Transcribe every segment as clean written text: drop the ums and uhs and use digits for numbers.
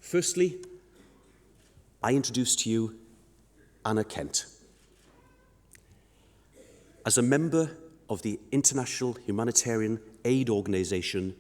Firstly, I introduce to you Anna Kent. As a member of the international humanitarian aid organisation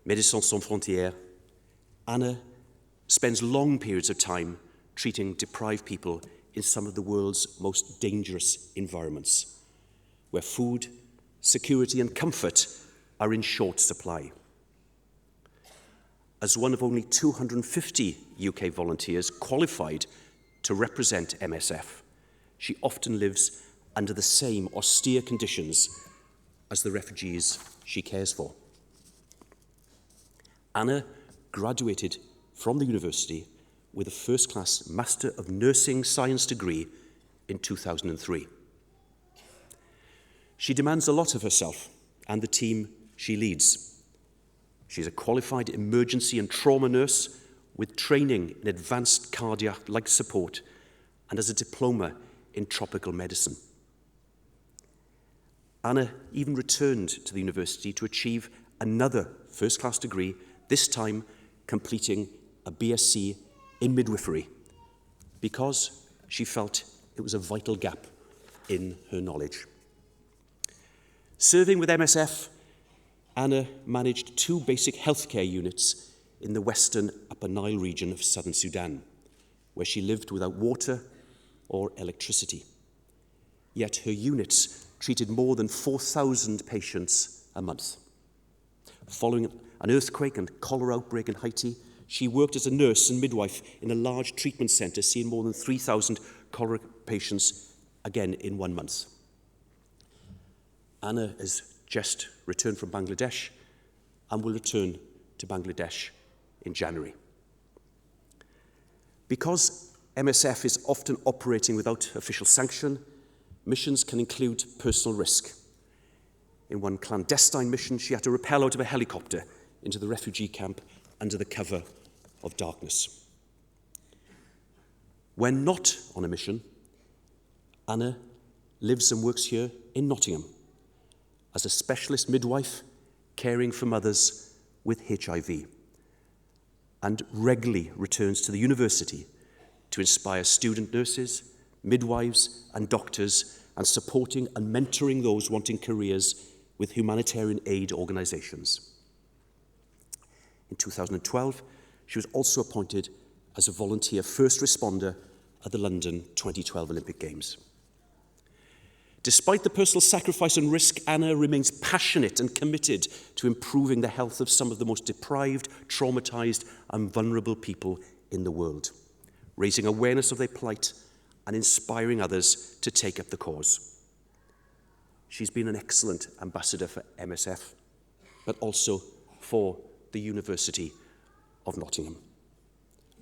Médecins Sans Frontières, Anna spends long periods of time treating deprived people in some of the world's most dangerous environments, where food, security and comfort are in short supply. As one of only 250 UK volunteers qualified to represent MSF, she often lives under the same austere conditions as the refugees she cares for. Anna graduated from the university with a first-class Master of Nursing Science degree in 2003. She demands a lot of herself and the team she leads. She's a qualified emergency and trauma nurse with training in advanced cardiac-like support and has a diploma in tropical medicine. Anna even returned to the university to achieve another first-class degree, this time completing a BSc in midwifery, because she felt it was a vital gap in her knowledge. Serving with MSF, Anna managed 2 basic healthcare units in the western Upper Nile region of southern Sudan, where she lived without water or electricity. Yet her units treated more than 4,000 patients a month. Following an earthquake and cholera outbreak in Haiti, she worked as a nurse and midwife in a large treatment centre, seeing more than 3,000 cholera patients, again in 1 month. Anna has just returned from Bangladesh and will return to Bangladesh in January. Because MSF is often operating without official sanction, missions can include personal risk. In one clandestine mission, she had to rappel out of a helicopter into the refugee camp under the cover of darkness. When not on a mission, Anna lives and works here in Nottingham as a specialist midwife caring for mothers with HIV, and regularly returns to the university to inspire student nurses, midwives and doctors, and supporting and mentoring those wanting careers with humanitarian aid organisations. In 2012, she was also appointed as a volunteer first responder at the London 2012 Olympic Games. Despite the personal sacrifice and risk, Anna remains passionate and committed to improving the health of some of the most deprived, traumatised and vulnerable people in the world, raising awareness of their plight and inspiring others to take up the cause. She's been an excellent ambassador for MSF, but also for the University of Nottingham,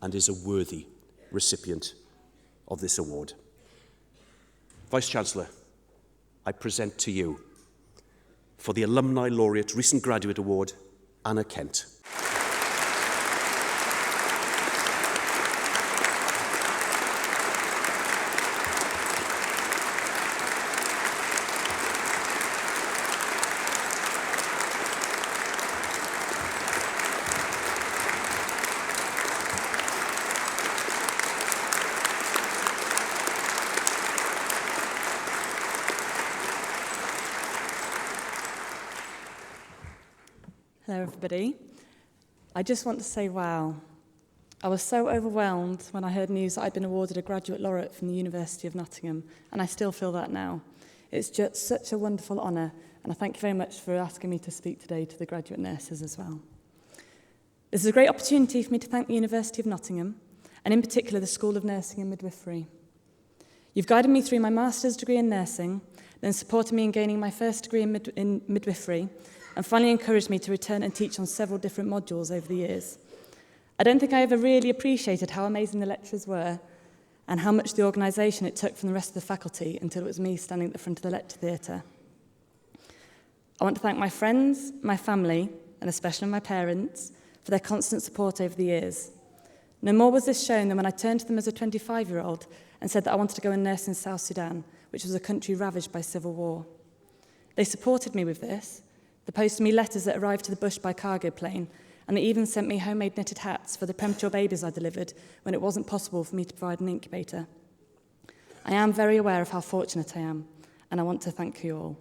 and is a worthy recipient of this award. Vice-Chancellor, I present to you, for the Alumni Laureate Recent Graduate Award, Anna Kent. Hello, everybody. I just want to say, wow. I was so overwhelmed when I heard news that I'd been awarded a Graduate Laureate from the University of Nottingham, and I still feel that now. It's just such a wonderful honour, and I thank you very much for asking me to speak today to the graduate nurses as well. This is a great opportunity for me to thank the University of Nottingham, and in particular the School of Nursing and Midwifery. You've guided me through my master's degree in nursing, then supported me in gaining my first degree in midwifery, and finally encouraged me to return and teach on several different modules over the years. I don't think I ever really appreciated how amazing the lecturers were and how much the organisation it took from the rest of the faculty until it was me standing at the front of the lecture theatre. I want to thank my friends, my family, and especially my parents for their constant support over the years. No more was this shown than when I turned to them as a 25-year-old and said that I wanted to go and nurse in South Sudan, which was a country ravaged by civil war. They supported me with this. They posted me letters that arrived to the bush by cargo plane, and they even sent me homemade knitted hats for the premature babies I delivered when it wasn't possible for me to provide an incubator. I am very aware of how fortunate I am, and I want to thank you all.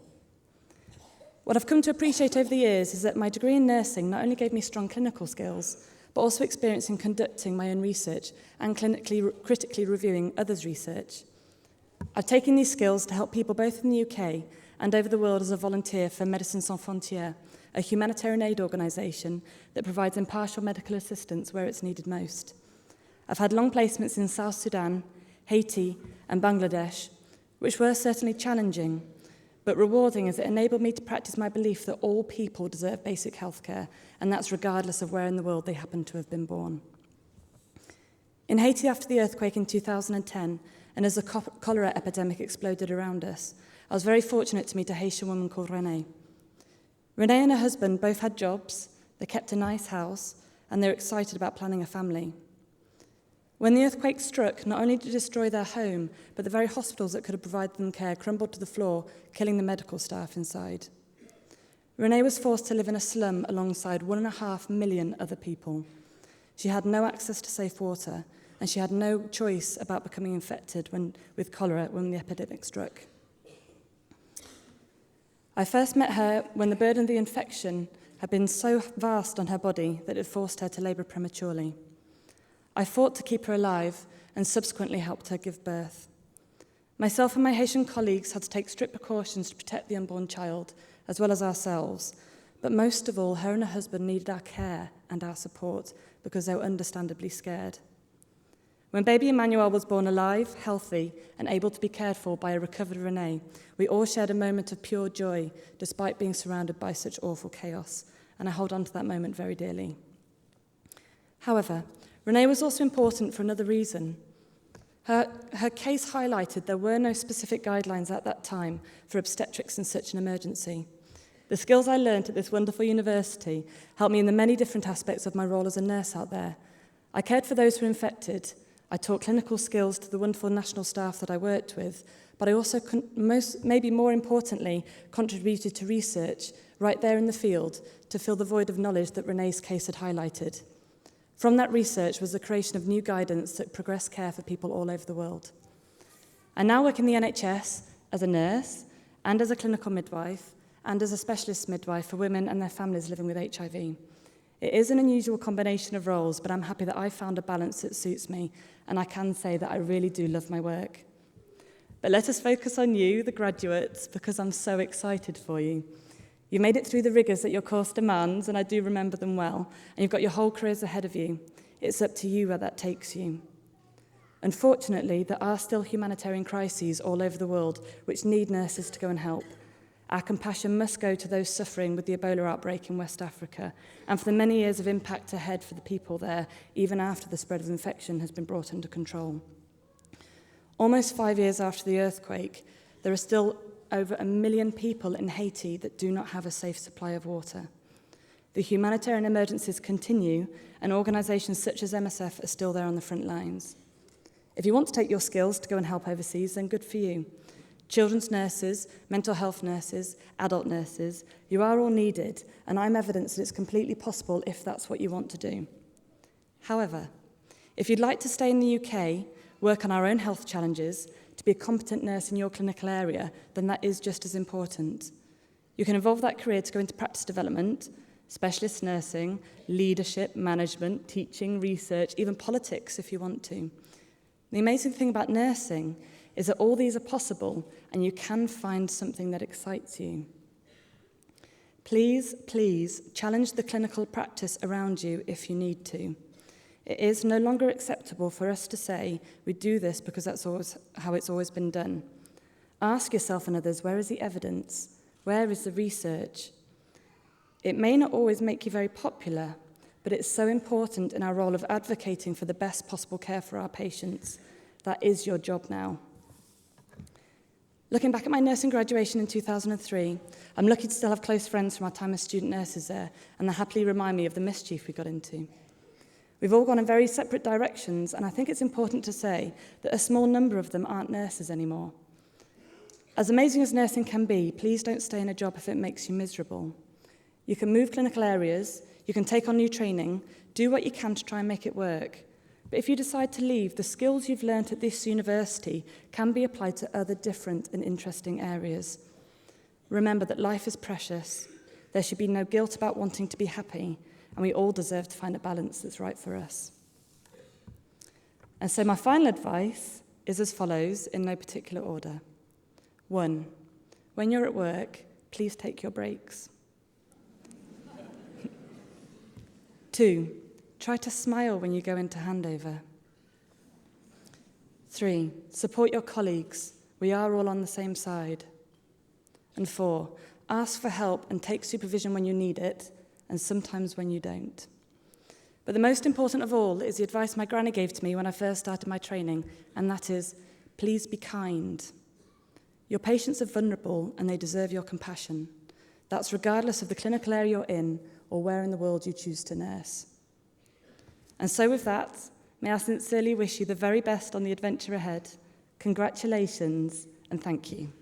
What I've come to appreciate over the years is that my degree in nursing not only gave me strong clinical skills, but also experience in conducting my own research and critically reviewing others' research. I've taken these skills to help people both in the UK and over the world as a volunteer for Médecins Sans Frontières, a humanitarian aid organisation that provides impartial medical assistance where it's needed most. I've had long placements in South Sudan, Haiti and Bangladesh, which were certainly challenging, but rewarding as it enabled me to practice my belief that all people deserve basic healthcare, and that's regardless of where in the world they happen to have been born. In Haiti after the earthquake in 2010, and as the cholera epidemic exploded around us, I was very fortunate to meet a Haitian woman called Renee. Renee and her husband both had jobs, they kept a nice house, and they were excited about planning a family. When the earthquake struck, not only did it destroy their home, but the very hospitals that could have provided them care crumbled to the floor, killing the medical staff inside. Renee was forced to live in a slum alongside 1.5 million other people. She had no access to safe water, and she had no choice about becoming infected with cholera when the epidemic struck. I first met her when the burden of the infection had been so vast on her body that it forced her to labour prematurely. I fought to keep her alive and subsequently helped her give birth. Myself and my Haitian colleagues had to take strict precautions to protect the unborn child, as well as ourselves. But most of all, her and her husband needed our care and our support because they were understandably scared. When baby Emmanuel was born alive, healthy, and able to be cared for by a recovered Renee, we all shared a moment of pure joy despite being surrounded by such awful chaos, and I hold on to that moment very dearly. However, Renee was also important for another reason. Her case highlighted there were no specific guidelines at that time for obstetrics in such an emergency. The skills I learned at this wonderful university helped me in the many different aspects of my role as a nurse out there. I cared for those who were infected. I taught clinical skills to the wonderful national staff that I worked with, but I also, maybe more importantly, contributed to research right there in the field to fill the void of knowledge that Renee's case had highlighted. From that research was the creation of new guidance that progressed care for people all over the world. I now work in the NHS as a nurse and as a clinical midwife and as a specialist midwife for women and their families living with HIV. It is an unusual combination of roles, but I'm happy that I found a balance that suits me, and I can say that I really do love my work. But let us focus on you, the graduates, because I'm so excited for you. You made it through the rigours that your course demands, and I do remember them well, and you've got your whole careers ahead of you. It's up to you where that takes you. Unfortunately, there are still humanitarian crises all over the world which need nurses to go and help. Our compassion must go to those suffering with the Ebola outbreak in West Africa and for the many years of impact ahead for the people there, even after the spread of infection has been brought under control. Almost 5 years after the earthquake, there are still over 1 million people in Haiti that do not have a safe supply of water. The humanitarian emergencies continue, and organisations such as MSF are still there on the front lines. If you want to take your skills to go and help overseas, then good for you. Children's nurses, mental health nurses, adult nurses, you are all needed, and I'm evidence that it's completely possible if that's what you want to do. However, if you'd like to stay in the UK, work on our own health challenges, to be a competent nurse in your clinical area, then that is just as important. You can evolve that career to go into practice development, specialist nursing, leadership, management, teaching, research, even politics if you want to. The amazing thing about nursing is that all these are possible and you can find something that excites you. Please, please challenge the clinical practice around you if you need to. It is no longer acceptable for us to say we do this because that's always how it's always been done. Ask yourself and others, where is the evidence? Where is the research? It may not always make you very popular, but it's so important in our role of advocating for the best possible care for our patients. That is your job now. Looking back at my nursing graduation in 2003, I'm lucky to still have close friends from our time as student nurses there, and they happily remind me of the mischief we got into. We've all gone in very separate directions, and I think it's important to say that a small number of them aren't nurses anymore. As amazing as nursing can be, please don't stay in a job if it makes you miserable. You can move clinical areas, you can take on new training, do what you can to try and make it work. But if you decide to leave, the skills you've learnt at this university can be applied to other different and interesting areas. Remember that life is precious. There should be no guilt about wanting to be happy, and we all deserve to find a balance that's right for us. And so my final advice is as follows, in no particular order. 1, when you're at work, please take your breaks. 2, try to smile when you go into handover. 3, support your colleagues. We are all on the same side. And 4, ask for help and take supervision when you need it, and sometimes when you don't. But the most important of all is the advice my granny gave to me when I first started my training, and that is, please be kind. Your patients are vulnerable and they deserve your compassion. That's regardless of the clinical area you're in or where in the world you choose to nurse. And so with that, may I sincerely wish you the very best on the adventure ahead. Congratulations and thank you.